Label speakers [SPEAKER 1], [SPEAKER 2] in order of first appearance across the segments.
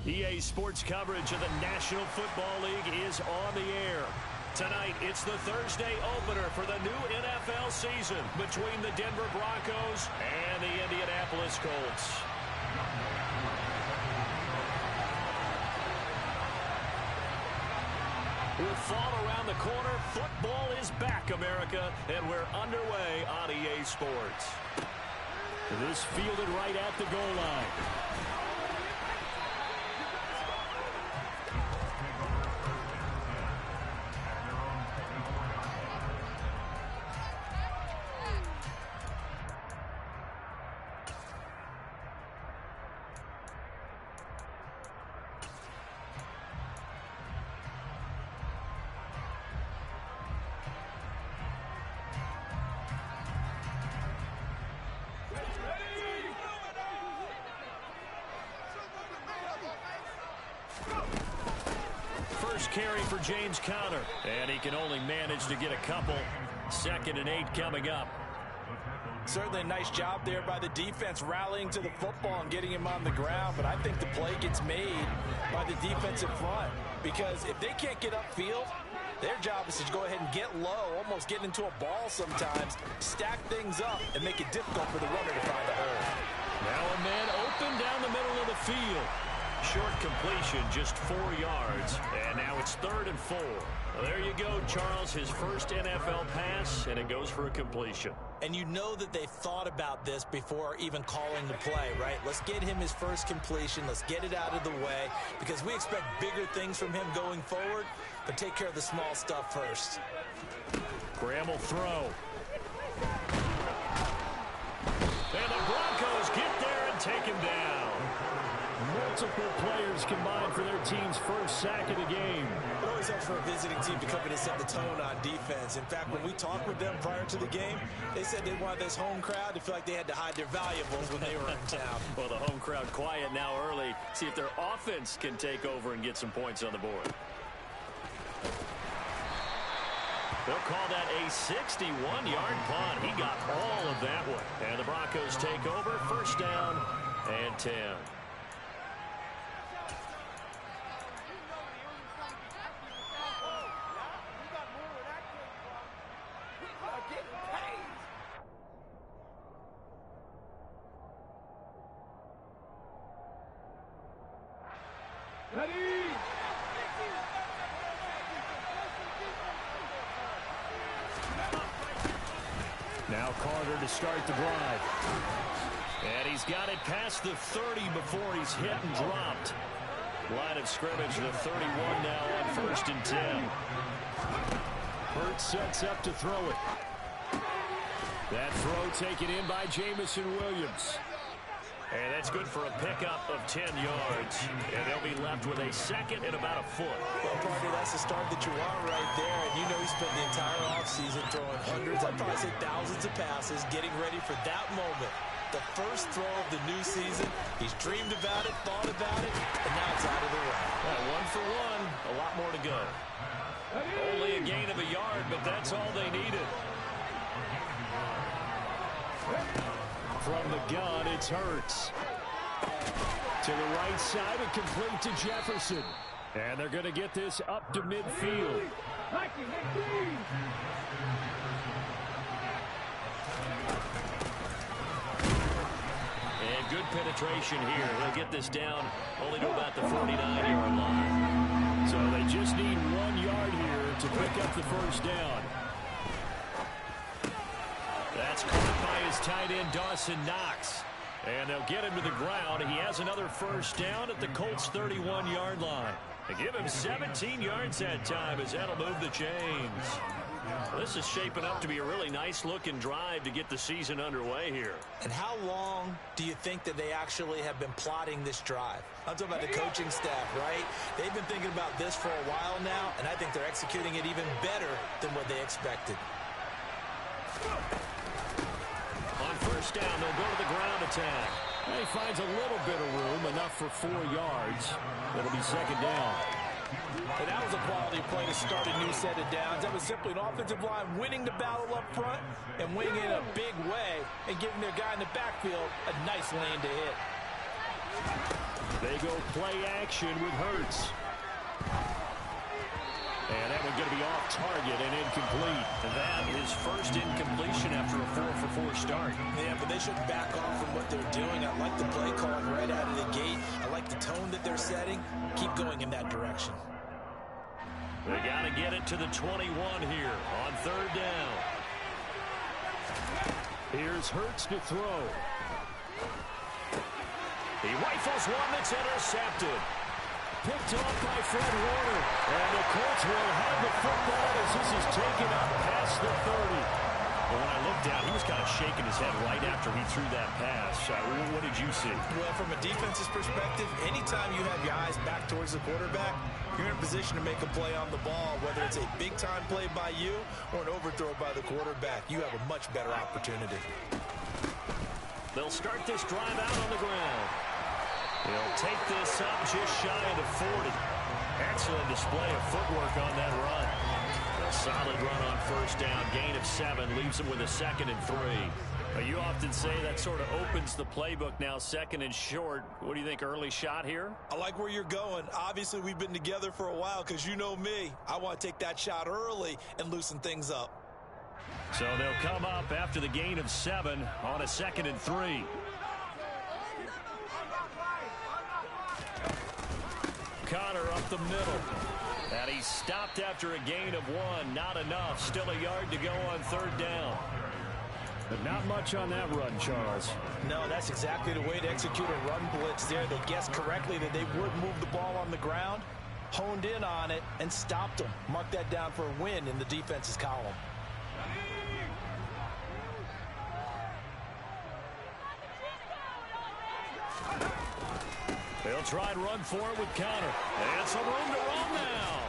[SPEAKER 1] EA Sports coverage of the National Football League is on the air. Tonight, it's the Thursday opener for the new NFL season between the Denver Broncos and the Indianapolis Colts. With fall around the corner, football is back, America, and we're underway on EA Sports. This fielded right at the goal line. First carry for James Conner, and he can only manage to get a couple. 2nd and 8 coming up.
[SPEAKER 2] Certainly a nice job there by the defense rallying to the football and getting him on the ground, but I think the play gets made by the defensive front because if they can't get upfield, their job is to go ahead and get low, almost get into a ball sometimes, stack things up, and make it difficult for the runner to find a hole.
[SPEAKER 1] Now a man open down the middle of the field. Short completion, just 4 yards, and now it's 3rd and 4. Well, there you go, Charles, his first NFL pass, and it goes for a completion.
[SPEAKER 2] And you know that they thought about this before even calling the play, right? Let's get him his first completion. Let's get it out of the way because we expect bigger things from him going forward, but take care of the small stuff first.
[SPEAKER 1] Graham will throw. And the Broncos get there and take him down. Multiple players combined for their team's first sack of the game.
[SPEAKER 2] It always helps for a visiting team to come in and set the tone on defense. In fact, when we talked with them prior to the game, they said they wanted this home crowd to feel like they had to hide their valuables when they were in town.
[SPEAKER 1] Well, the home crowd quiet now early. See if their offense can take over and get some points on the board. They'll call that a 61-yard punt. He got all of that one. And the Broncos take over, 1st down and 10. Now Carter to start the drive. And he's got it past the 30 before he's hit and dropped. Line of scrimmage, the 31 now on 1st and 10. Hurts sets up to throw it. That throw taken in by Jamison Williams. And that's good for a pickup of 10 yards. And they'll be left with a 2nd and about a foot.
[SPEAKER 2] Well, partner, that's the start that you want right there. And you know he spent the entire offseason throwing hundreds, I'd probably say thousands of passes, getting ready for that moment. The first throw of the new season. He's dreamed about it, thought about it, and now it's out of the way.
[SPEAKER 1] Well, 1 for 1, a lot more to go. Only a gain of a yard, but that's all they needed. From the gun, it's Hurts. To the right side, and complete to Jefferson. And they're going to get this up to midfield. And good penetration here. They'll get this down only to about the 49-yard line. So they just need 1 yard here to pick up the 1st down. That's caught by his tight end, Dawson Knox. And they'll get him to the ground. He has another 1st down at the Colts' 31-yard line. They give him 17 yards that time as that'll move the chains. This is shaping up to be a really nice-looking drive to get the season underway here.
[SPEAKER 2] And how long do you think that they actually have been plotting this drive? I'm talking about the coaching staff, right? They've been thinking about this for a while now, and I think they're executing it even better than what they expected.
[SPEAKER 1] On 1st down, they'll go to the ground attack. He finds a little bit of room, enough for 4 yards. It'll be 2nd down.
[SPEAKER 2] And that was a quality play to start a new set of downs. That was simply an offensive line winning the battle up front and winning in a big way and giving their guy in the backfield a nice lane to hit.
[SPEAKER 1] They go play action with Hurts. And that one's going to be off target and incomplete. And that is first incompletion after a 4-for-4 start.
[SPEAKER 2] Yeah, but they shouldn't back off from what they're doing. I like the play calling right out of the gate. I like the tone that they're setting. Keep going in that direction.
[SPEAKER 1] They got to get it to the 21 here on third down. Here's Hurts to throw. He rifles one that's intercepted. Picked off by Fred Warner. And the Colts will have the football as this is taken up past the 30. Well, when I looked down, he was kind of shaking his head right after he threw that pass. What did you see?
[SPEAKER 2] Well, from a defense's perspective, anytime you have your eyes back towards the quarterback, you're in a position to make a play on the ball, whether it's a big-time play by you or an overthrow by the quarterback. You have a much better opportunity.
[SPEAKER 1] They'll start this drive out on the ground. He'll take this up just shy of the 40. Excellent display of footwork on that run. A solid run on first down. Gain of 7 leaves him with a 2nd and 3. You often say that sort of opens the playbook now, 2nd and short. What do you think, early shot here?
[SPEAKER 2] I like where you're going. Obviously, we've been together for a while because you know me. I want to take that shot early and loosen things up.
[SPEAKER 1] So they'll come up after the gain of 7 on a 2nd and 3. Connor up the middle. And he's stopped after a gain of 1. Not enough. Still a yard to go on third down. But not much on that run, Charles.
[SPEAKER 2] No, that's exactly the way to execute a run blitz there. They guessed correctly that they would move the ball on the ground, honed in on it, and stopped them. Mark that down for a win in the defense's column.
[SPEAKER 1] They'll try and run for it with Connor. And some room to run now.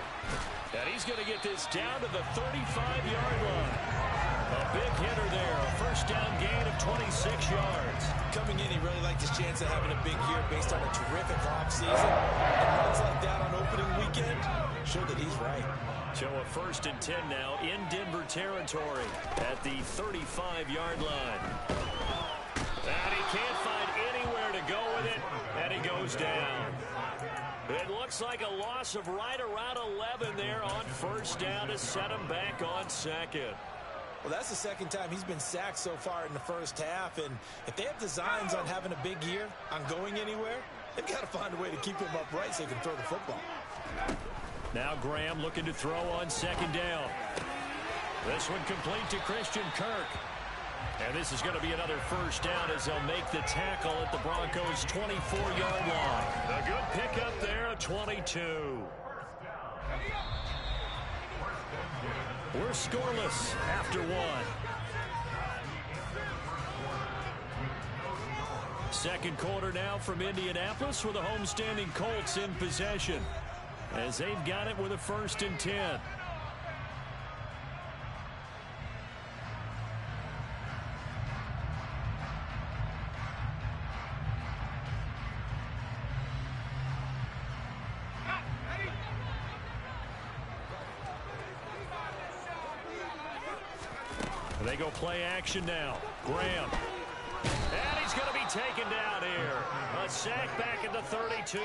[SPEAKER 1] And he's going to get this down to the 35-yard line. A big hitter there. A first down gain of 26 yards.
[SPEAKER 2] Coming in, he really liked his chance of having a big year based on a terrific offseason. And runs like that on opening weekend show that he's right.
[SPEAKER 1] So a 1st and 10 now in Denver territory at the 35-yard line. And he can't find anywhere to go with it, and he goes down. It looks like a loss of right around 11 there on first down to set him back on 2nd.
[SPEAKER 2] Well, that's the 2nd time he's been sacked so far in the first half, and if they have designs on having a big year, on going anywhere, they've got to find a way to keep him upright so he can throw the football.
[SPEAKER 1] Now Graham looking to throw on 2nd down. This one complete to Christian Kirk. And this is going to be another first down as they'll make the tackle at the Broncos' 24-yard line. A good pickup there at 22. We're scoreless after 1. Second quarter now from Indianapolis with the homestanding Colts in possession as they've got it with a 1st and 10. They go play action now. Graham. And he's going to be taken down here. A sack back at the 32.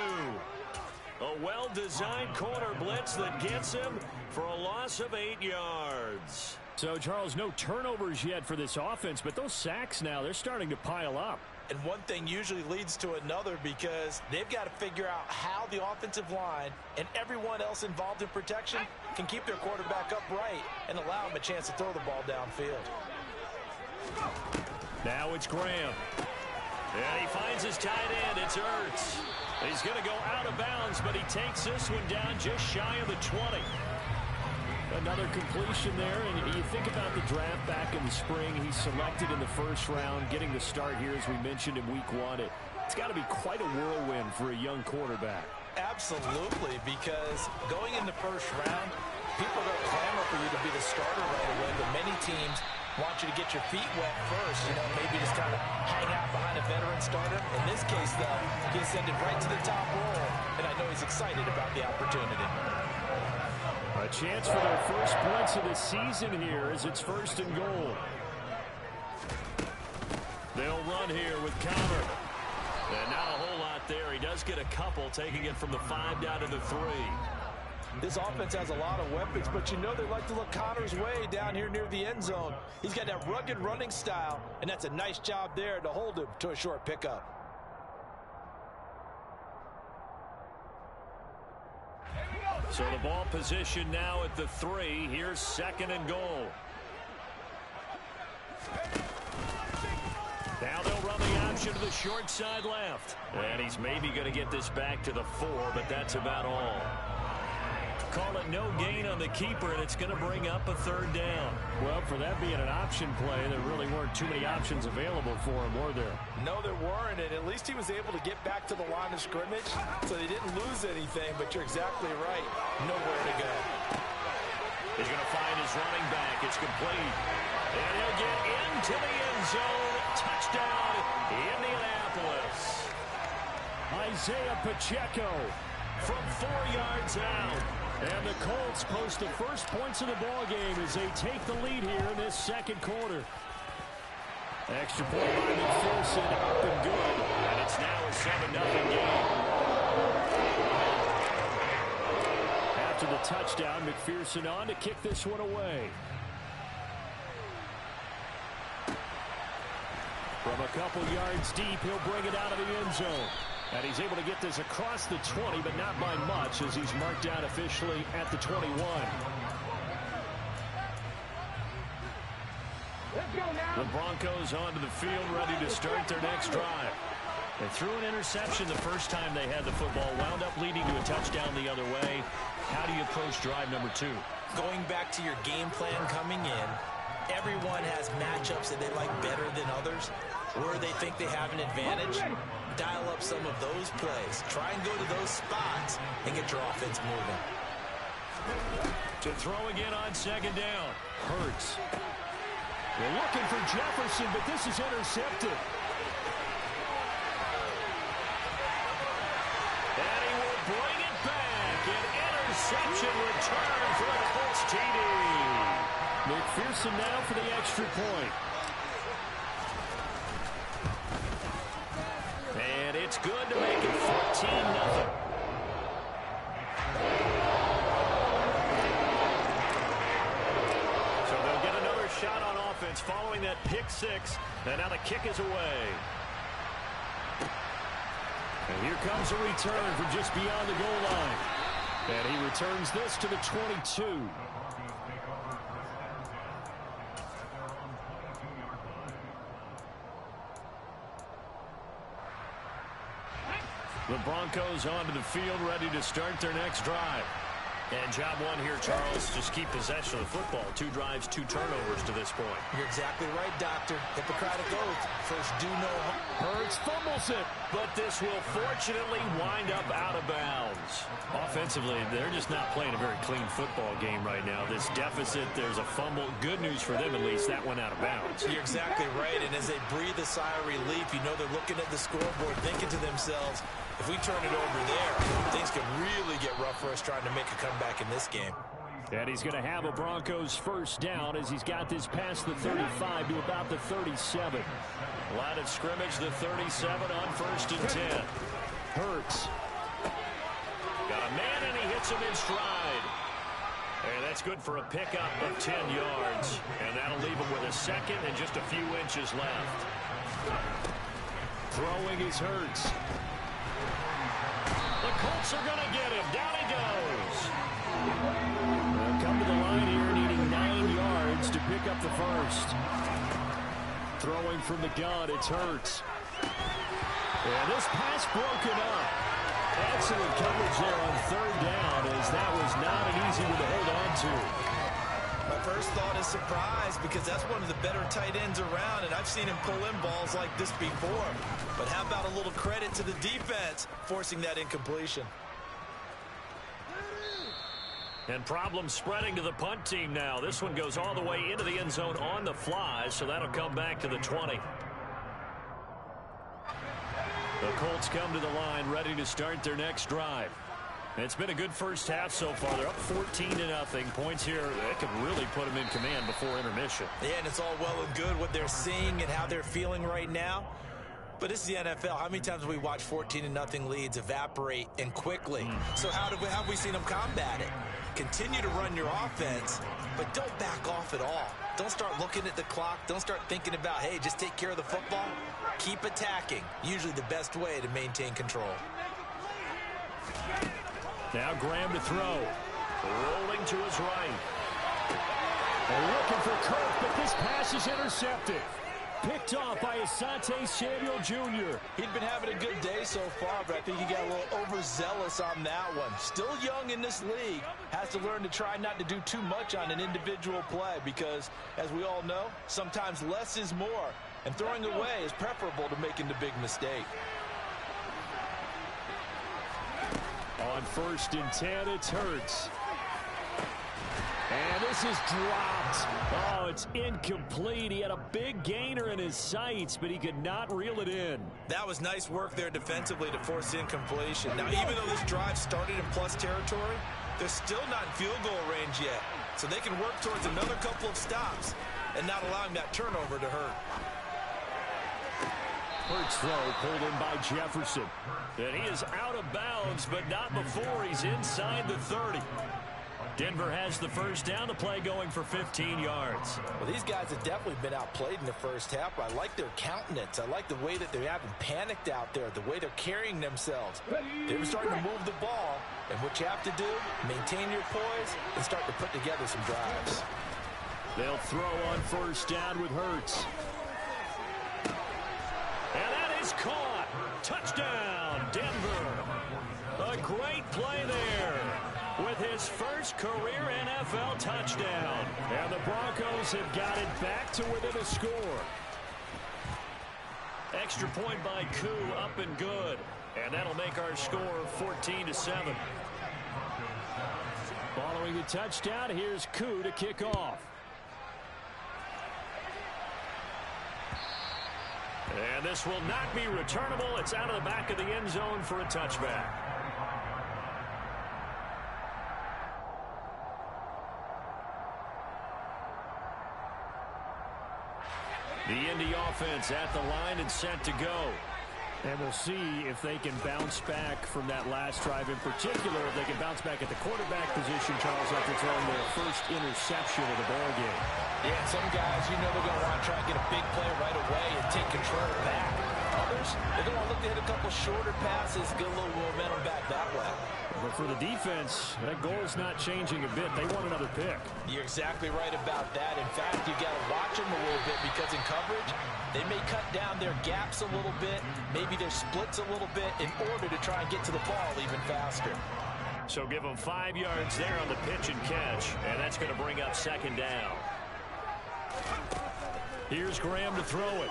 [SPEAKER 1] A well-designed corner blitz that gets him for a loss of 8 yards. So, Charles, no turnovers yet for this offense, but those sacks now, they're starting to pile up.
[SPEAKER 2] And one thing usually leads to another because they've got to figure out how the offensive line and everyone else involved in protection can keep their quarterback upright and allow him a chance to throw the ball downfield.
[SPEAKER 1] Now it's Graham. And he finds his tight end. It's Ertz. He's going to go out of bounds, but he takes this one down just shy of the 20. Another completion there, and you think about the draft back in the spring. He's selected in the first round, getting the start here, as we mentioned in week 1. It's got to be quite a whirlwind for a young quarterback.
[SPEAKER 2] Absolutely, because going in the first round, people don't clamor for you to be the starter right away, but many teams want you to get your feet wet first, maybe just kind of hang out behind a veteran starter. In this case, though, he ascended right to the top role, and I know he's excited about the opportunity.
[SPEAKER 1] A chance for their first points of the season here as it's 1st and goal. They'll run here with Connor. And not a whole lot there. He does get a couple, taking it from the 5 down to the 3.
[SPEAKER 2] This offense has a lot of weapons, but you know they like to look Connor's way down here near the end zone. He's got that rugged running style, and that's a nice job there to hold him to a short pickup.
[SPEAKER 1] So the ball position now at the 3. Here's 2nd and goal. Now they'll run the option to the short side left. And he's maybe going to get this back to the 4, but that's about all. Call it no gain on the keeper, and it's going to bring up a 3rd down.
[SPEAKER 3] Well, for that being an option play, there really weren't too many options available for him, were there?
[SPEAKER 2] No, there weren't, and at least he was able to get back to the line of scrimmage, so they didn't lose anything, but you're exactly right. Nowhere to go.
[SPEAKER 1] He's going to find his running back. It's complete. And he'll get into the end zone. Touchdown, Indianapolis.
[SPEAKER 3] Isaiah Pacheco
[SPEAKER 1] from 4 yards out.
[SPEAKER 3] And the Colts post the first points of the ball game as they take the lead here in this 2nd quarter. Extra point by McPherson, up and good.
[SPEAKER 1] And it's now a 7-0 game.
[SPEAKER 3] After the touchdown, McPherson on to kick this one away. From a couple yards deep, he'll bring it out of the end zone. And he's able to get this across the 20, but not by much, as he's marked down officially at the 21.
[SPEAKER 1] The Broncos onto the field, ready to start their next drive. They threw an interception the first time they had the football, wound up leading to a touchdown the other way. How do you approach drive number 2?
[SPEAKER 2] Going back to your game plan coming in, everyone has matchups that they like better than others, where they think they have an advantage. Dial up some of those plays. Try and go to those spots and get your offense moving.
[SPEAKER 1] To throw again on 2nd down.
[SPEAKER 3] Hurts. They're looking for Jefferson, but this is intercepted.
[SPEAKER 1] And he will bring it back. An interception return for the Colts TD.
[SPEAKER 3] McPherson now for the extra point.
[SPEAKER 1] And it's good to make it 14-0. So they'll get another shot on offense following that pick 6. And now the kick is away.
[SPEAKER 3] And here comes a return from just beyond the goal line. And he returns this to the 22.
[SPEAKER 1] The Broncos onto the field, ready to start their next drive. And job 1 here, Charles, just keep possession of the football. 2 drives, 2 turnovers to this point.
[SPEAKER 2] You're exactly right, Doctor. Hippocratic oath. First, do no harm.
[SPEAKER 3] Hurts fumbles it.
[SPEAKER 1] But this will fortunately wind up out of bounds. Offensively, they're just not playing a very clean football game right now. This deficit, there's a fumble. Good news for them, at least. That went out of bounds.
[SPEAKER 2] You're exactly right. And as they breathe a sigh of relief, you know they're looking at the scoreboard, thinking to themselves, if we turn it over there, things could really get rough for us trying to make a comeback in this game.
[SPEAKER 3] And he's going to have a Broncos first down as he's got this past the 35 to about the 37.
[SPEAKER 1] Line of scrimmage, the 37 on 1st and 10.
[SPEAKER 3] Hurts.
[SPEAKER 1] Got a man, and he hits him in stride. And that's good for a pickup of 10 yards. And that'll leave him with a 2nd and just a few inches left.
[SPEAKER 3] Throwing is Hurts.
[SPEAKER 1] The Colts are going to get him. Down he goes.
[SPEAKER 3] They'll come to the line here, needing 9 yards to pick up the first. Throwing from the gun, it's Hurts. And this pass broken up. Excellent coverage there on 3rd down, as that was not an easy one to hold on to.
[SPEAKER 2] My first thought is surprise, because that's one of the better tight ends around, and I've seen him pull in balls like this before. But how about a little credit to the defense forcing that incompletion?
[SPEAKER 1] And problems spreading to the punt team now. This one goes all the way into the end zone on the fly, so that'll come back to the 20. The Colts come to the line, ready to start their next drive. It's been a good first half so far. They're up 14-0. Points here that could really put them in command before intermission.
[SPEAKER 2] Yeah, and it's all well and good what they're seeing and how they're feeling right now. But this is the NFL. How many times have we watched 14-0 leads evaporate and quickly? So how have we seen them combat it? Continue to run your offense, but don't back off at all. Don't start looking at the clock. Don't start thinking about, hey, just take care of the football. Keep attacking. Usually the best way to maintain control.
[SPEAKER 3] Now Graham to throw. Rolling to his right. And looking for Kirk, but this pass is intercepted. Picked off by Asante Samuel Jr.
[SPEAKER 2] He'd been having a good day so far, but I think he got a little overzealous on that one. Still young in this league. Has to learn to try not to do too much on an individual play because, as we all know, sometimes less is more. And throwing away is preferable to making the big mistake.
[SPEAKER 3] On 1st and 10, it's Hurts. And this is dropped. Oh, it's incomplete. He had a big gainer in his sights, but he could not reel it in.
[SPEAKER 2] That was nice work there defensively to force incompletion. Now, even though this drive started in plus territory, they're still not in field goal range yet. So they can work towards another couple of stops and not allowing that turnover to hurt.
[SPEAKER 3] Hurts throw pulled in by Jefferson. And he is out of bounds, but not before he's inside the 30. Denver has the first down. The play going for 15 yards.
[SPEAKER 2] Well, these guys have definitely been outplayed in the first half. But I like their countenance. I like the way that they haven't panicked out there, the way they're carrying themselves. They were starting to move the ball. And what you have to do, maintain your poise and start to put together some drives.
[SPEAKER 3] They'll throw on 1st down with Hurts. And that is caught. Touchdown, Denver. A great play there with his first career NFL touchdown. And the Broncos have got it back to within a score. Extra point by Koo, up and good. And that'll make our score 14-7. Following the touchdown, here's Koo to kick off. And this will not be returnable. It's out of the back of the end zone for a touchback. The Indy offense at the line and set to go. And we'll see if they can bounce back from that last drive in particular. If they can bounce back at the quarterback position, Charles, after throwing their first interception of the ball game.
[SPEAKER 2] Yeah, some guys, you know, they're going to want to try and get a big play right away and take control back. Others, they're going to look to hit a couple shorter passes, get a little momentum back that way.
[SPEAKER 3] But for the defense, that goal's not changing a bit. They want another pick.
[SPEAKER 2] You're exactly right about that. In fact, you've got to watch them a little bit because in coverage, they may cut down their gaps a little bit, maybe their splits a little bit in order to try and get to the ball even faster.
[SPEAKER 3] So give them 5 yards there on the pitch and catch, and that's going to bring up 2nd down. Here's Graham to throw it.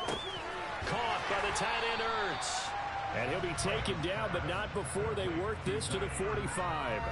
[SPEAKER 3] Caught by the tight end Hurts. And he'll be taken down, but not before they work this to the 45.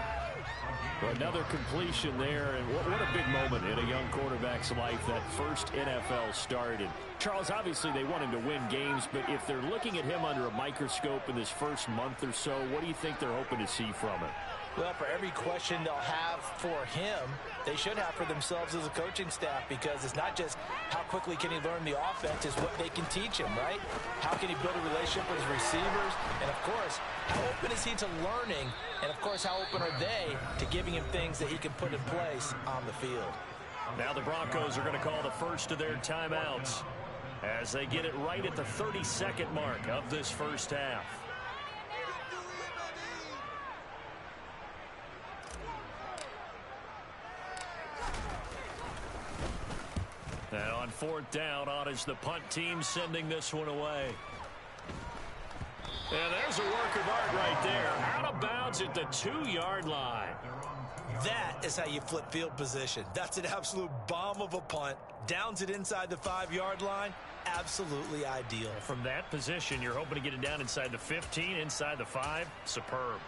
[SPEAKER 3] Another completion there, and what a big moment in a young quarterback's life, that first NFL start. And Charles, obviously they want him to win games, but if they're looking at him under a microscope in this first month or so, what do you think they're hoping to see from it?
[SPEAKER 2] Well, for every question they'll have for him, they should have for themselves as a coaching staff, because it's not just how quickly can he learn the offense, it's what they can teach him, right? How can he build a relationship with his receivers? And, of course, how open is he to learning? And, of course, how open are they to giving him things that he can put in place on the field?
[SPEAKER 3] Now the Broncos are going to call the first of their timeouts as they get it right at the 32nd mark of this first half. And on 4th down, on is the punt team sending this one away. And there's a work of art right there. Out of bounds at the 2-yard line.
[SPEAKER 2] That is how you flip field position. That's an absolute bomb of a punt. Downs it inside the 5-yard line. Absolutely ideal.
[SPEAKER 3] From that position, you're hoping to get it down inside the 15, inside the 5. Superb.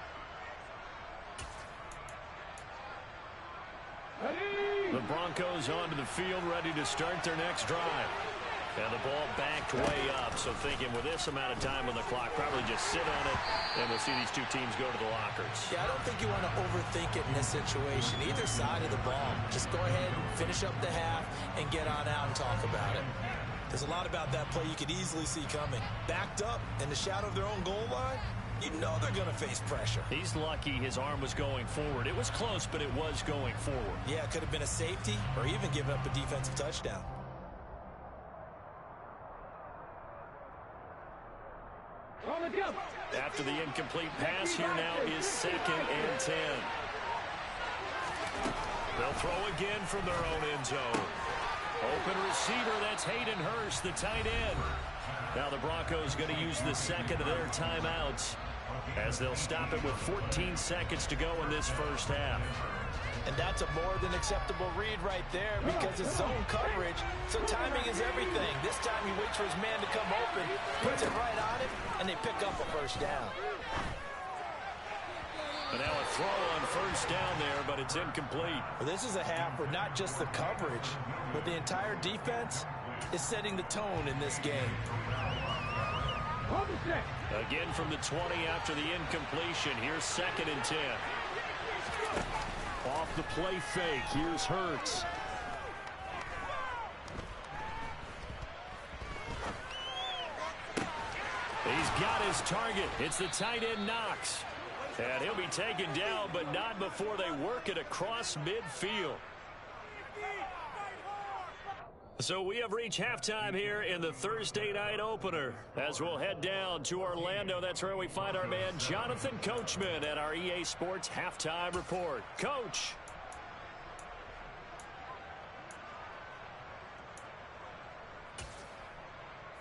[SPEAKER 3] The Broncos onto the field, ready to start their next drive. And the ball backed way up, so thinking with this amount of time on the clock, probably just sit on it, and we'll see these two teams go to the lockers.
[SPEAKER 2] Yeah, I don't think you want to overthink it in this situation. Either side of the ball. Just go ahead and finish up the half and get on out and talk about it. There's a lot about that play you could easily see coming. Backed up in the shadow of their own goal line, you know they're going to face pressure.
[SPEAKER 3] He's lucky his arm was going forward. It was close, but it was going forward.
[SPEAKER 2] Yeah, it could have been a safety or even given up a defensive touchdown.
[SPEAKER 3] After the incomplete pass, here now is 2nd and 10. They'll throw again from their own end zone. Open receiver, that's Hayden Hurst, the tight end. Now the Broncos going to use the second of their timeouts as they'll stop it with 14 seconds to go in this first half.
[SPEAKER 2] And that's a more than acceptable read right there because it's zone coverage, so timing is everything. This time he waits for his man to come open, puts it right on him, and they pick up a first down.
[SPEAKER 3] And now a throw on first down there, but it's incomplete.
[SPEAKER 2] Well, this is a half where not just the coverage, but the entire defense is setting the tone in this game.
[SPEAKER 3] Again from the 20 after the incompletion. Here's 2nd and 10. Off the play fake. Here's Hurts. He's got his target. It's the tight end Knox. And he'll be taken down, but not before they work it across midfield. So we have reached halftime here in the Thursday night opener. As we'll head down to Orlando, that's where we find our man Jonathan Coachman at our EA Sports Halftime Report. Coach.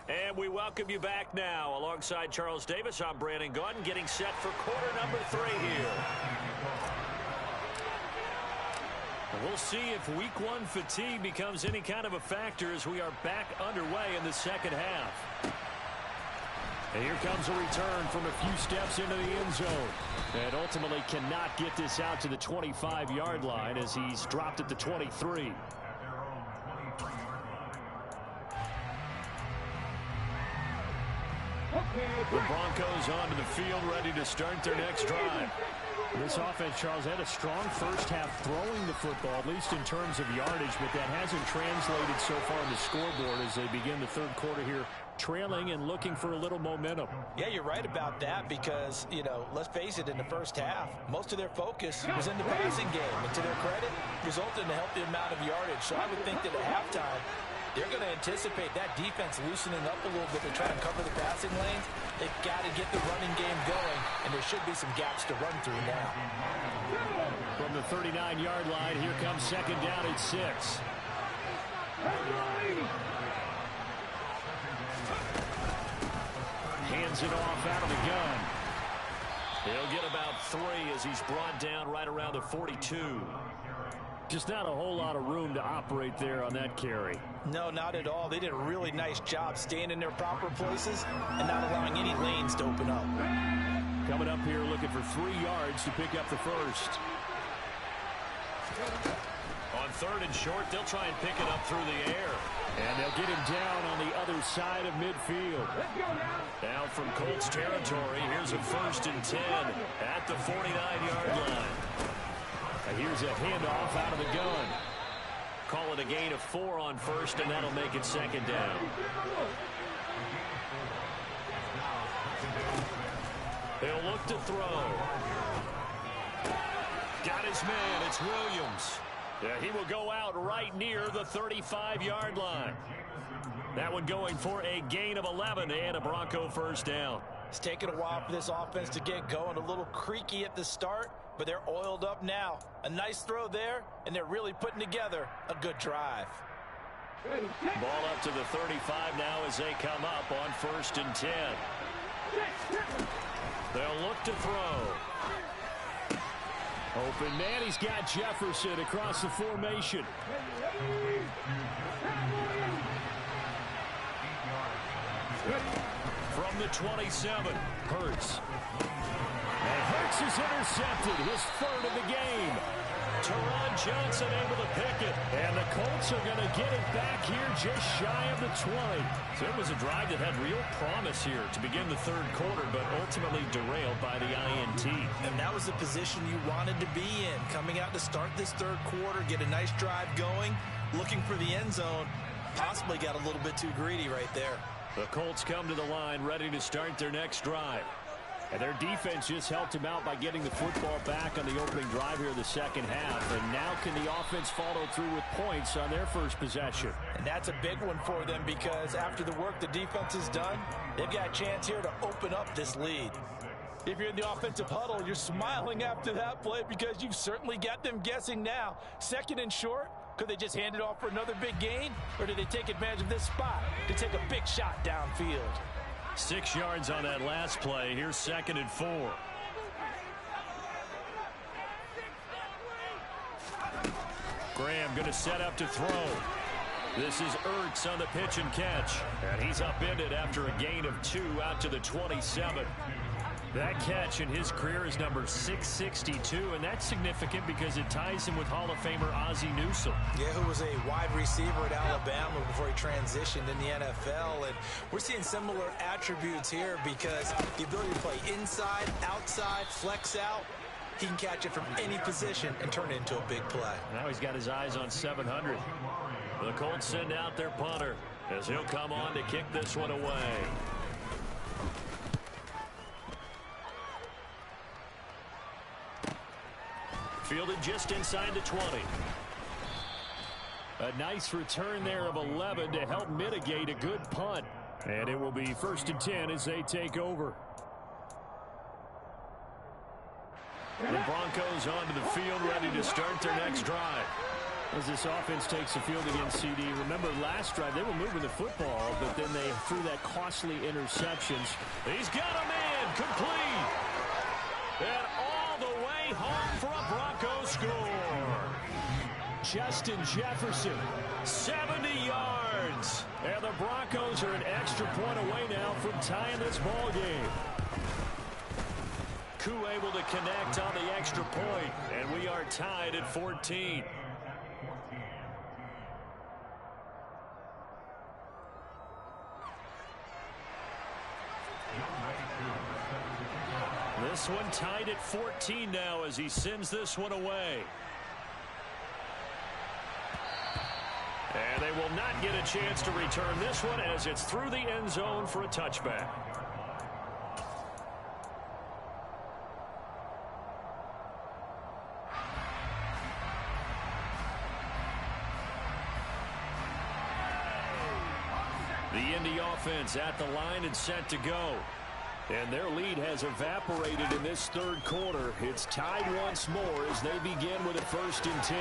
[SPEAKER 3] And we welcome you back now. Alongside Charles Davis, I'm Brandon Gaudin, getting set for quarter number 3 here. We'll see if week 1 fatigue becomes any kind of a factor as we are back underway in the second half. And here comes a return from a few steps into the end zone. And ultimately cannot get this out to the 25-yard line as he's dropped at the 23. The Broncos onto the field, ready to start their next drive. This offense, Charles, had a strong first half throwing the football, at least in terms of yardage, but that hasn't translated so far on the scoreboard as they begin the third quarter here, trailing and looking for a little momentum.
[SPEAKER 2] Yeah, you're right about that because, you know, let's face it, in the first half, most of their focus was in the passing game. And to their credit, resulted in a healthy amount of yardage. So I would think that at halftime, they're going to anticipate that defense loosening up a little bit to try and cover the passing lanes. They've got to get the running game going, and there should be some gaps to run through now.
[SPEAKER 3] From the 39-yard line, here comes 2nd down at 6. Hands it off out of the gun. He'll get about 3 as he's brought down right around the 42. Just not a whole lot of room to operate there on that carry.
[SPEAKER 2] No, not at all. They did a really nice job staying in their proper places and not allowing any lanes to open up.
[SPEAKER 3] Coming up here looking for 3 yards to pick up the first. On 3rd and short, they'll try and pick it up through the air. And they'll get him down on the other side of midfield. Down from Colts territory, here's a 1st and 10 at the 49-yard line. And here's a handoff out of the gun. Call it a gain of 4 on 1st, and that'll make it 2nd down. They'll look to throw. Got his man. It's Williams. Yeah, he will go out right near the 35-yard line. That one going for a gain of 11 and a Bronco first down.
[SPEAKER 2] It's taken a while for this offense to get going. A little creaky at the start, but they're oiled up now. A nice throw there, and they're really putting together a good drive.
[SPEAKER 3] Ball up to the 35 now as they come up on 1st and 10. They'll look to throw. Open man, he's got Jefferson across the formation. From the 27, Hurts. And Hurts is intercepted, his 3rd of the game. Teron Johnson able to pick it. And the Colts are going to get it back here just shy of the 20. So it was a drive that had real promise here to begin the 3rd quarter, but ultimately derailed by the INT.
[SPEAKER 2] And that was the position you wanted to be in. Coming out to start this 3rd quarter, get a nice drive going, looking for the end zone. possibly got a little bit too greedy right there.
[SPEAKER 3] The Colts come to the line ready to start their next drive. And their defense just helped him out by getting the football back on the opening drive here in the second half. And now can the offense follow through with points on their first possession?
[SPEAKER 2] And that's a big one for them because after the work the defense has done, they've got a chance here to open up this lead. If you're in the offensive huddle, you're smiling after that play because you've certainly got them guessing now. Second and short, could they just hand it off for another big gain? Or do they take advantage of this spot to take a big shot downfield?
[SPEAKER 3] 6 yards on that last play. Here's 2nd and 4. Graham going to set up to throw. This is Ertz on the pitch and catch. And he's upended after a gain of 2 out to the 27. That catch in his career is number 662, and that's significant because it ties him with Hall of Famer Ozzie Newsome.
[SPEAKER 2] Yeah, who was a wide receiver at Alabama before he transitioned in the NFL. And we're seeing similar attributes here because the ability to play inside, outside, flex out, he can catch it from any position and turn it into a big play.
[SPEAKER 3] Now he's got his eyes on 700. The Colts send out their punter as he'll come on to kick this one away. Fielded just inside the 20. A nice return there of 11 to help mitigate a good punt. And it will be 1st and 10 as they take over. The Broncos onto the field ready to start their next drive. As this offense takes the field against CD. Remember last drive they were moving the football, but then they threw that costly interceptions. He's got a man complete. And all the way home for a Broncos score. Justin Jefferson, 70 yards. And the Broncos are an extra point away now from tying this ball game. Koo able to connect on the extra point, and we are tied at 14. This one tied at 14 now as he sends this one away. And they will not get a chance to return this one as it's through the end zone for a touchback. The Indy offense at the line and set to go. And their lead has evaporated in this third quarter. It's tied once more as they begin with a 1st and 10.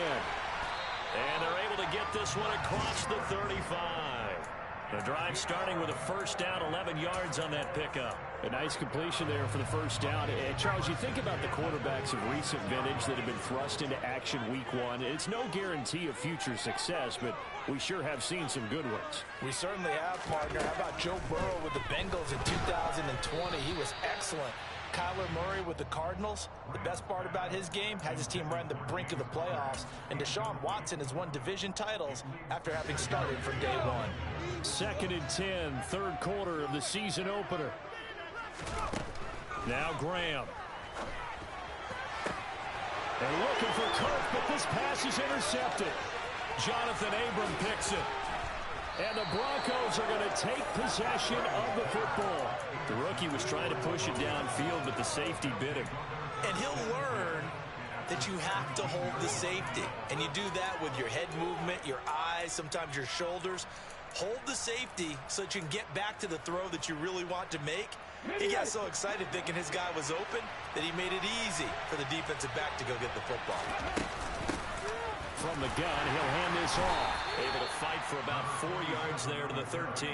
[SPEAKER 3] And they're able to get this one across the 35. The drive starting with a first down, 11 yards on that pickup. A nice completion there for the first down. And Charles, you think about the quarterbacks of recent vintage that have been thrust into action week 1. It's no guarantee of future success, but we sure have seen some good ones.
[SPEAKER 2] We certainly have, partner. How about Joe Burrow with the Bengals in 2020? He was excellent. Kyler Murray with the Cardinals. The best part about his game, has his team right on the brink of the playoffs. And Deshaun Watson has won division titles after having started from day 1.
[SPEAKER 3] 2nd and 10, third quarter of the season opener. Now Graham. They're looking for Kirk, but this pass is intercepted. Jonathan Abram picks it. And the Broncos are going to take possession of the football. The rookie was trying to push it downfield, but the safety bit him.
[SPEAKER 2] And he'll learn that you have to hold the safety. And you do that with your head movement, your eyes, sometimes your shoulders. Hold the safety so that you can get back to the throw that you really want to make. He got so excited thinking his guy was open that he made it easy for the defensive back to go get the football.
[SPEAKER 3] From the gun, he'll hand this off. Able to fight for about 4 yards there to the 13.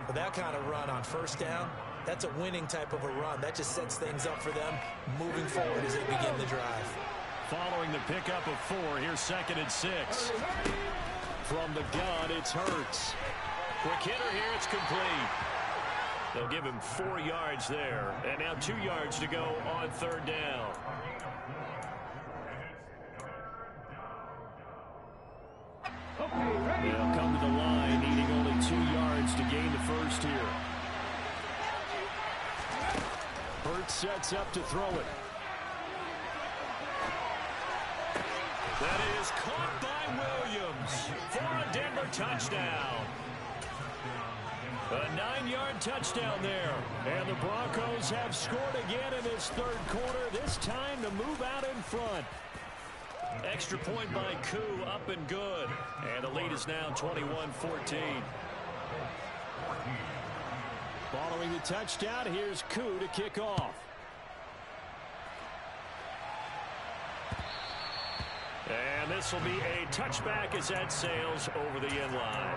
[SPEAKER 2] With that kind of run on first down, that's a winning type of a run. That just sets things up for them moving forward as they begin the drive.
[SPEAKER 3] Following the pickup of 4, here's 2nd and 6. From the gun, it's Hurts. Quick hitter here, it's complete. They'll give him 4 yards there. And now 2 yards to go on 3rd down. They'll come to the line, needing only 2 yards to gain the first here. Hurts sets up to throw it. That is caught by Williams for a Denver touchdown. A 9-yard touchdown there. And the Broncos have scored again in this third quarter, this time to move out in front. Extra point by Koo, up and good. And the lead is now 21-14. Following the touchdown, here's Koo to kick off. And this will be a touchback as that sails over the end line.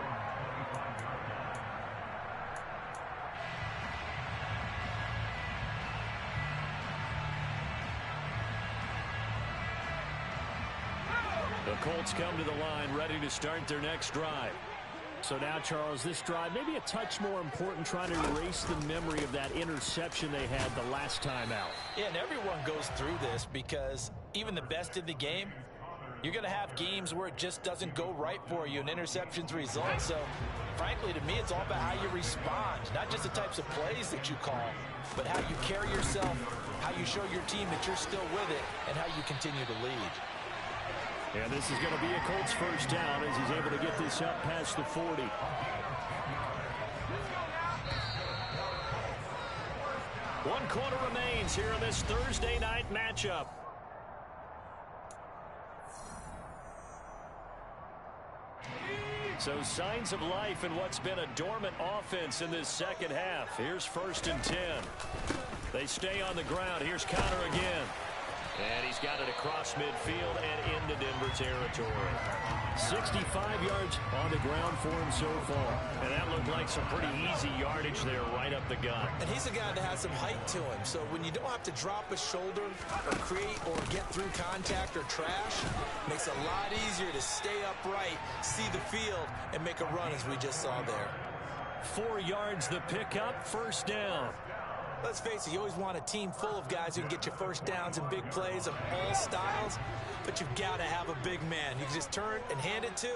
[SPEAKER 3] The Colts come to the line ready to start their next drive. So now, Charles, this drive maybe a touch more important, trying to erase the memory of that interception they had the last time out.
[SPEAKER 2] Yeah, and everyone goes through this because even the best in the game, you're going to have games where it just doesn't go right for you and interceptions result. So, frankly, to me, it's all about how you respond, not just the types of plays that you call, but how you carry yourself, how you show your team that you're still with it, and how you continue to lead.
[SPEAKER 3] And this is going to be a Colts first down as he's able to get this up past the 40. One quarter remains here in this Thursday night matchup. So signs of life in what's been a dormant offense in this second half. Here's 1st and 10. They stay on the ground. Here's Connor again. And he's got it across midfield and into Denver territory. 65 yards on the ground for him so far. And that looked like some pretty easy yardage there right up the gut.
[SPEAKER 2] And he's a guy that has some height to him. So when you don't have to drop a shoulder or create or get through contact or trash, it makes it a lot easier to stay upright, see the field, and make a run as we just saw there.
[SPEAKER 3] 4 yards the pickup, first down.
[SPEAKER 2] Let's face it, you always want a team full of guys who can get you first downs and big plays of all styles, but you've got to have a big man. You can just turn and hand it to,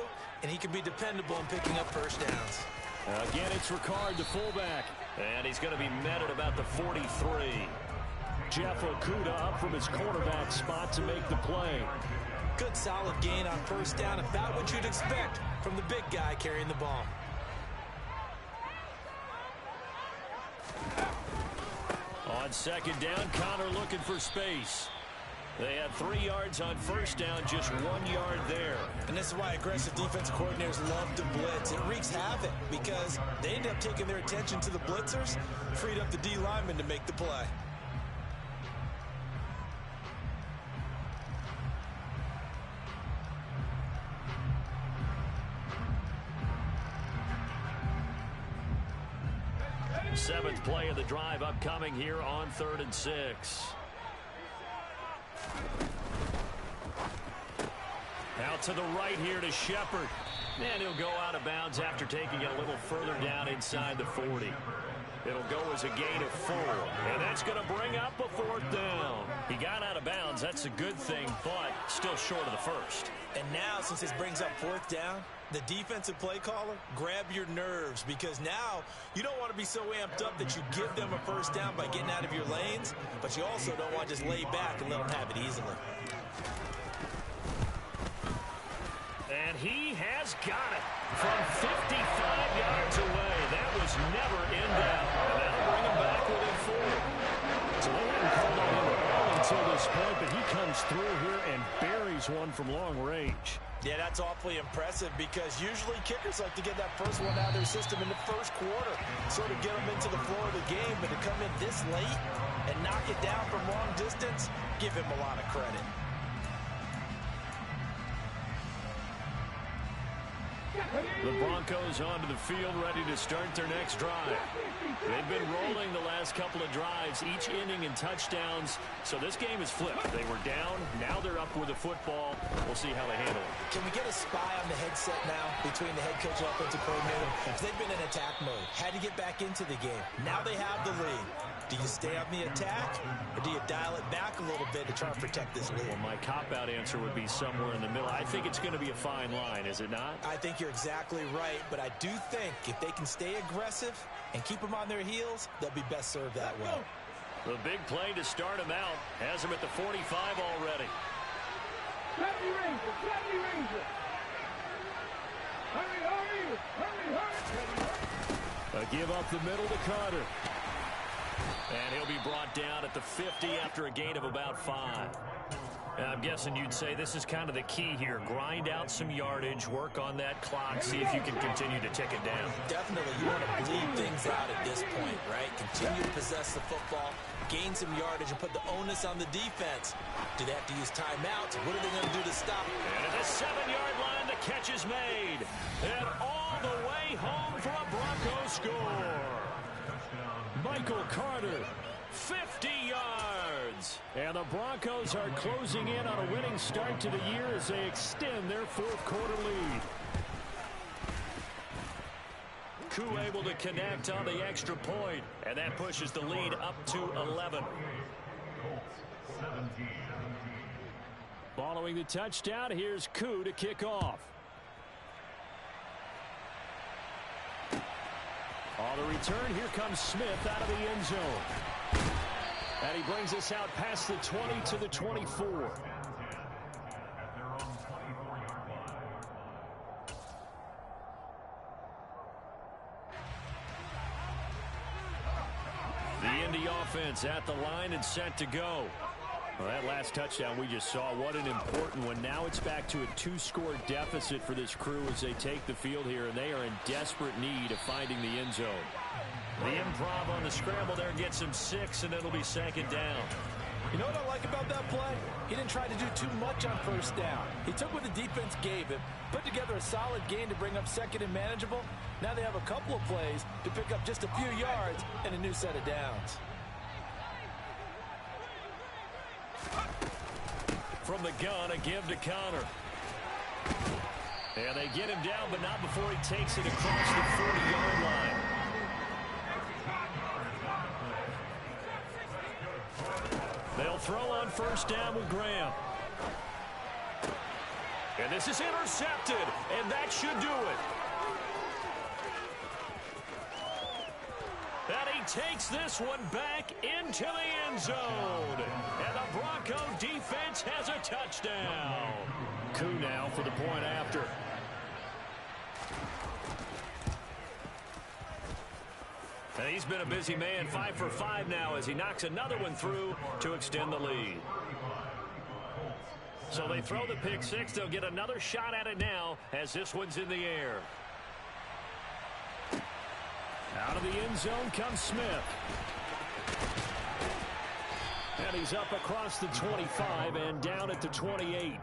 [SPEAKER 2] and he can be dependable in picking up first downs.
[SPEAKER 3] Again, it's Ricard, the fullback. And he's going to be met at about the 43. Jeff Okudah up from his quarterback spot to make the play.
[SPEAKER 2] Good solid gain on first down, about what you'd expect from the big guy carrying the ball.
[SPEAKER 3] On second down, Connor looking for space. They had 3 yards on first down, just 1 yard there.
[SPEAKER 2] And this is why aggressive defensive coordinators love to blitz. It wreaks havoc because they end up taking their attention to the blitzers, freed up the D lineman to make the play.
[SPEAKER 3] Seventh play of the drive upcoming here on 3rd and 6. Out to the right here to Shepard. And he'll go out of bounds after taking it a little further down inside the 40. It'll go as a gain of 4. And that's going to bring up a 4th down. He got out of bounds. That's a good thing, but still short of the first.
[SPEAKER 2] And now, since this brings up 4th down, the defensive play caller, grab your nerves, because now you don't want to be so amped up that you give them a first down by getting out of your lanes, but you also don't want to just lay back and let them have it easily.
[SPEAKER 3] And he has got it from 55 yards away. That was never in doubt. And that'll bring him back within 4. So they haven't called on him at all until this point, but he comes through here and buries one from long range.
[SPEAKER 2] Yeah, that's awfully impressive because usually kickers like to get that first one out of their system in the first quarter, sort of get them into the flow of the game, but to come in this late and knock it down from long distance, give him a lot of credit.
[SPEAKER 3] The Broncos onto the field ready to start their next drive. They've been rolling the last couple of drives, each inning in touchdowns. So this game is flipped. They were down. Now they're up with the football. We'll see how they handle it.
[SPEAKER 2] Can we get a spy on the headset now between the head coach and offensive coordinator? Because they've been in attack mode. Had to get back into the game. Now they have the lead. Do you stay on the attack, or do you dial it back a little bit to try and protect this lead?
[SPEAKER 3] Well, my cop-out answer would be somewhere in the middle. I think it's going to be a fine line, is it not?
[SPEAKER 2] I think you're exactly right, but I do think if they can stay aggressive and keep them on their heels, they'll be best served that way.
[SPEAKER 3] The big play to start him out has him at the 45 already. A give up the middle to Carter.
[SPEAKER 1] And he'll be brought down at the 50 after a gain of about 5. I'm guessing you'd say this is kind of the key here. Grind out some yardage, work on that clock, see if you can continue to tick it down.
[SPEAKER 2] Definitely, you want to bleed things out at this point, right? Continue to possess the football, gain some yardage, and put the onus on the defense. Do they have to use timeouts? What are they going to do to stop it?
[SPEAKER 1] And at the 7-yard line, the catch is made. And all the way home for a Broncos score.
[SPEAKER 3] Michael Carter, 50 yards. And the Broncos are closing in on a winning start to the year as they extend their fourth-quarter lead.
[SPEAKER 1] Koo able to connect on the extra point, and that pushes the lead up to 11.
[SPEAKER 3] Following the touchdown, here's Koo to kick off. On the return, here comes Smith out of the end zone. And he brings us out past the 20 to the 24.
[SPEAKER 1] The Indy offense at the line and set to go.
[SPEAKER 3] Well, that last touchdown we just saw, what an important one. Now it's back to a 2-score deficit for this crew as they take the field here, and they are in desperate need of finding the end zone.
[SPEAKER 1] The improv on the scramble there gets him 6, and it'll be second down.
[SPEAKER 2] You know what I like about that play? He didn't try to do too much on first down. He took what the defense gave him, put together a solid gain to bring up second and manageable. Now they have a couple of plays to pick up just a few yards and a new set of downs.
[SPEAKER 1] From the gun, a give to Connor. And they get him down, but not before he takes it across the 40-yard line. They'll throw on first down with Graham. And this is intercepted, and that should do it. And he takes this one back into the end zone. And the Bronco defense has a touchdown.
[SPEAKER 3] Koo now for the point after.
[SPEAKER 1] And he's been a busy man, 5 for 5 now as he knocks another one through to extend the lead. So they throw the pick six. They'll get another shot at it now as this one's in the air.
[SPEAKER 3] Out of the end zone comes Smith. And he's up across the 25 and down at the 28.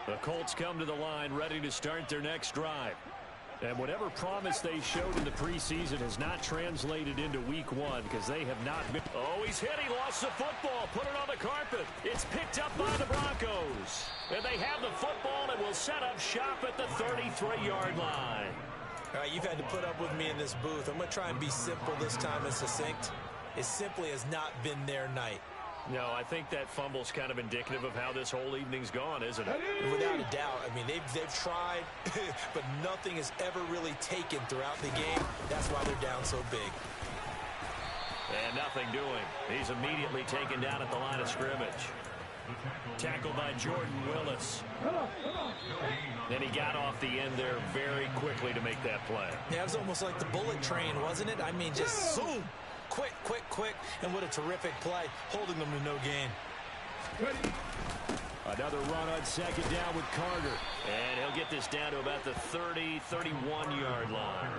[SPEAKER 1] The Colts come to the line ready to start their next drive. And whatever promise they showed in the preseason has not translated into week one because they have not been. Oh, he's hit. He lost the football. Put it on the carpet. It's picked up by the Broncos. And they have the football and will set up shop at the 33-yard line.
[SPEAKER 2] All right, you've had to put up with me in this booth. I'm going to try and be simple this time and succinct. It simply has not been their night.
[SPEAKER 1] No, I think that fumble's kind of indicative of how this whole evening's gone, isn't it?
[SPEAKER 2] Without a doubt. I mean, they've tried, but nothing is ever really taken throughout the game. That's why they're down so big.
[SPEAKER 1] And nothing doing. He's immediately taken down at the line of scrimmage. Tackled by Jordan Willis. Then he got off the end there very quickly to make that play.
[SPEAKER 2] Yeah, it was almost like the bullet train, wasn't it? I mean, just zoom. Quick, quick, quick, and what a terrific play, holding them to no gain.
[SPEAKER 3] Another run on second down with Carter.
[SPEAKER 1] And he'll get this down to about the 30, 31-yard line.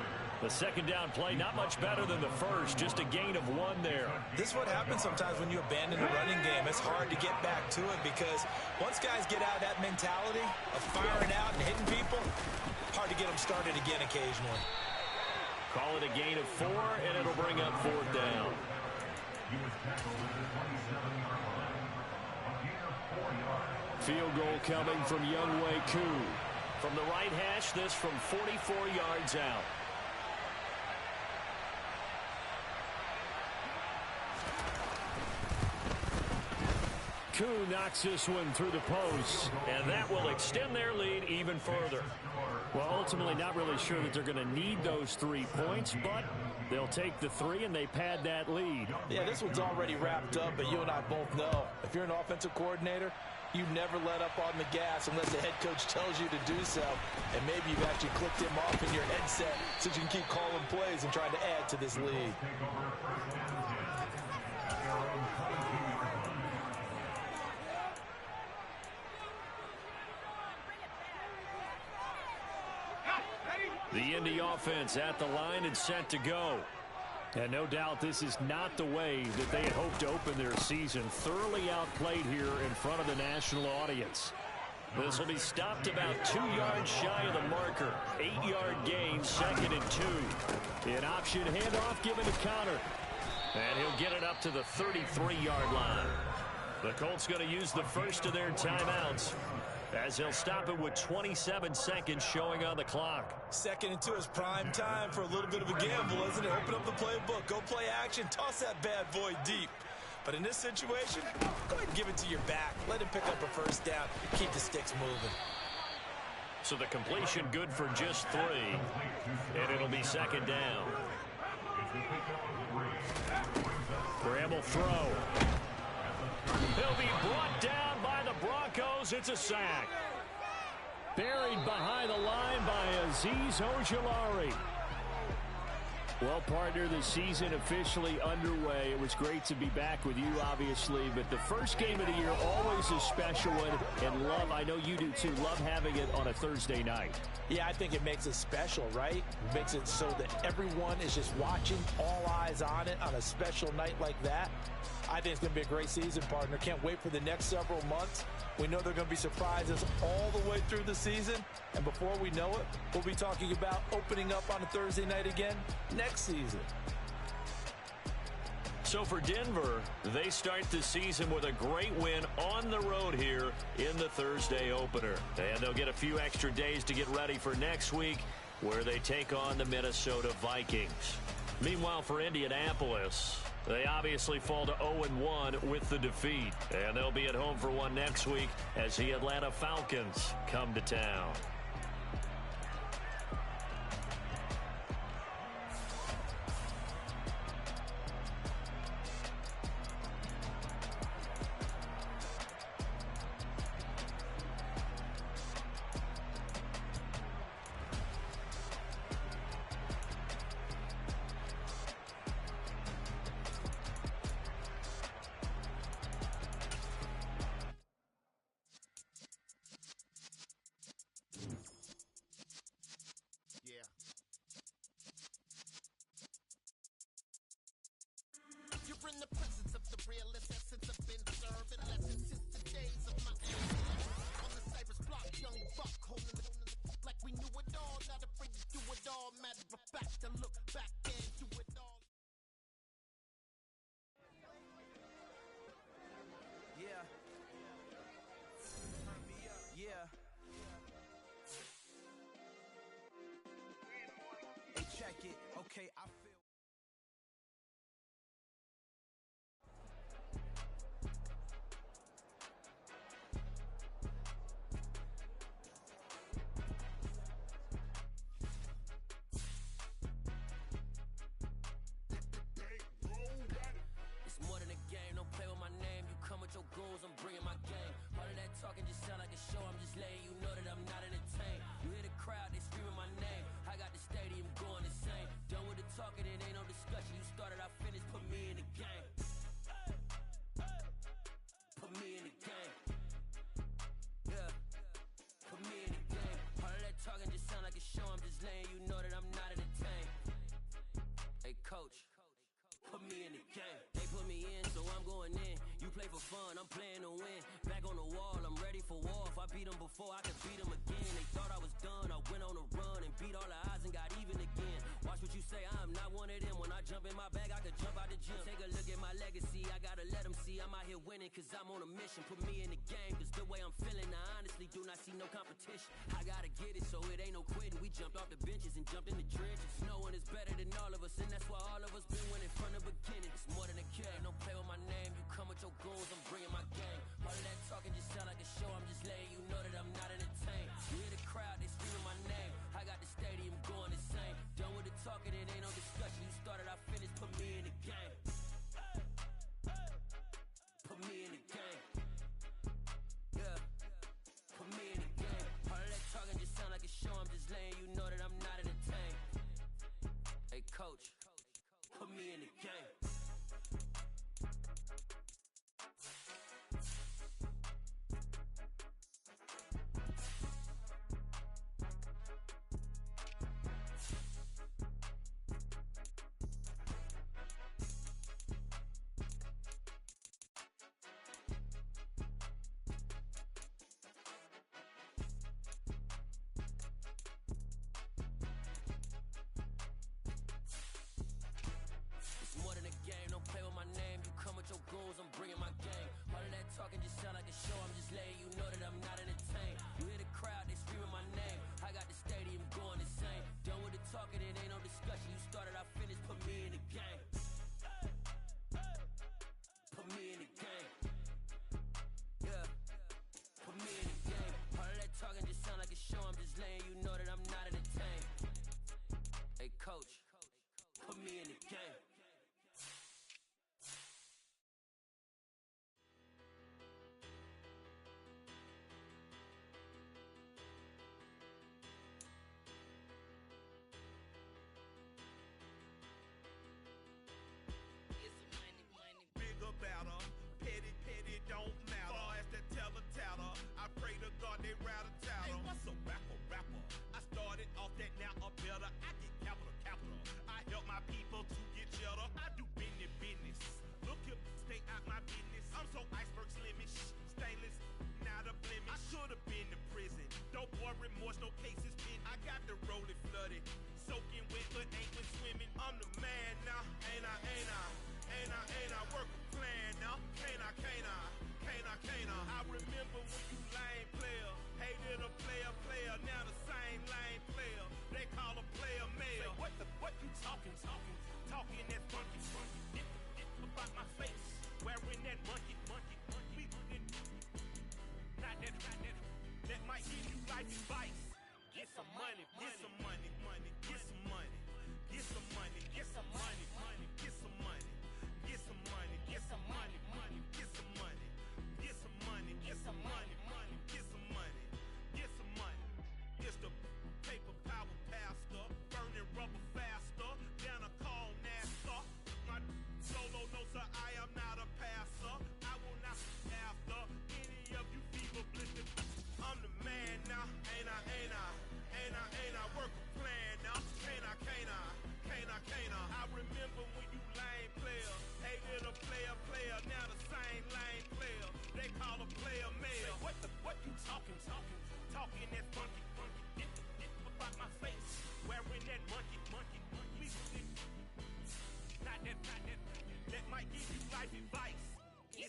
[SPEAKER 1] The second down play, not much better than the first, just a gain of 1 there.
[SPEAKER 2] This is what happens sometimes when you abandon the running game. It's hard to get back to it because once guys get out of that mentality of firing out and hitting people, hard to get them started again occasionally.
[SPEAKER 1] Call it a gain of 4, and it'll bring up fourth down.
[SPEAKER 3] Field goal coming from Younghoe Koo.
[SPEAKER 1] From the right hash, this from 44 yards out.
[SPEAKER 3] Koo knocks this one through the post.
[SPEAKER 1] And that will extend their lead even further.
[SPEAKER 3] Well, ultimately not really sure that they're going to need those 3 points, but They'll take the 3, and they pad that lead.
[SPEAKER 2] Yeah, this one's already wrapped up, but you and I both know if you're an offensive coordinator, you never let up on the gas unless the head coach tells you to do so. And maybe you've actually clicked him off in your headset so you can keep calling plays and trying to add to this lead.
[SPEAKER 3] The Indy offense at the line and set to go. And no doubt this is not the way that they had hoped to open their season. Thoroughly outplayed here in front of the national audience. This will be stopped about 2 yards shy of the marker. 8-yard gain, 2nd and 2. An option handoff given to Connor. And he'll get it up to the 33-yard line. The Colts going to use the first of their timeouts, as he'll stop it with 27 seconds showing on the clock.
[SPEAKER 2] 2nd and 2 is prime time for a little bit of a gamble, isn't it? Open up the playbook, go play action, toss that bad boy deep. But in this situation, go ahead and give it to your back. Let him pick up a first down, keep the sticks moving.
[SPEAKER 3] So the completion good for just 3, and it'll be 2nd down. Graham will throw. He'll be brought down by the Broncos. It's a sack. Buried behind the line by Azeez Ojulari. Well, partner, the season officially underway. It was great to be back with you, obviously, but the first game of the year, always a special one, and love, I know you do too, love having it on a Thursday night.
[SPEAKER 2] Yeah, I think it makes it special, right? It makes it so that everyone is just watching, all eyes on it on a special night like that. I think it's going to be a great season, partner. Can't wait for the next several months. We know there are going to be surprises all the way through the season. And before we know it, we'll be talking about opening up on a Thursday night again next season.
[SPEAKER 3] So for Denver, they start the season with a great win on the road here in the Thursday opener. And they'll get a few extra days to get ready for next week, where they take on the Minnesota Vikings. Meanwhile, for Indianapolis, they obviously fall to 0-1 with the defeat. And they'll be at home for one next week as the Atlanta Falcons come to town.
[SPEAKER 4] You're in the presence of the realest essence I've been serving lessons since the days of my on the Cypress block, young buck holding the like we knew it all, not afraid to do it all. Matter of fact, to look back and do it all.
[SPEAKER 5] Yeah. Turn me up. Yeah. Hey, check it. Okay, I feel.
[SPEAKER 4] It's more than a game, don't play with my name. You come with your goons, I'm bringing my game. All of that talking just sound like a show, I'm just letting you know that I'm not entertained. You hear the crowd, they screaming my name. I got the stadium going insane. Done with the talking, it ain't no discussion. You started, I finished, put me in the game. Put me in the game. Yeah. Put me in the game. All of that talking just sound like a show, I'm just letting you know that I'm not entertained. Hey, coach. Put me in the game. They put me in, so I'm going in. You play for fun, I'm playing to win. Back on the wall, I'm ready for war. If I beat them before, I can beat them again. They thought I was done, I went on a run and beat all the odds and got even again. Watch what you say, I'm not one of them. When I jump in my bag, I could jump out the gym. Take a look at my legacy, I gotta let them see I'm out here winning, cause I'm on a mission. Put me in the game, cause the way I'm feeling, I honestly do not see no competition. I gotta get it, so it ain't no quitting. We jumped off the benches and jumped in the trenches. No one is better than all of us, and that's why all of us been winning from the beginning. It's more than a game, don't play with my name. You come with your goons, I'm bringing my game. All of that talking just sound like a show, I'm just letting you know that I'm not entertained. You hear the crowd, they screaming my name. I got the stadium going insane. Done with the talking, it ain't no discussion. You started,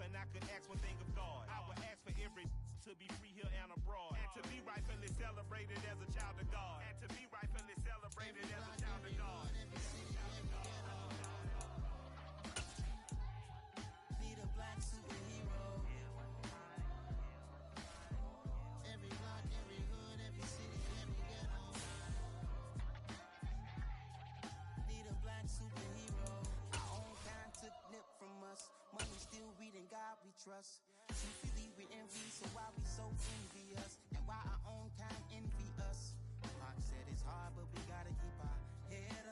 [SPEAKER 6] and I could ask one thing of God. I would ask for every to be free here and abroad, and to be rightfully celebrated as a child of God, and to be rightfully celebrated as a child of God.
[SPEAKER 7] Need a black superhero. Every block, every hood, every city, every ghetto. Need a black superhero. Our own kind took nip from us. Money still reading God we trust. Secretly we envy, so why we so envious? And why our own kind envy us? Mark said it's hard, but we gotta keep our head up.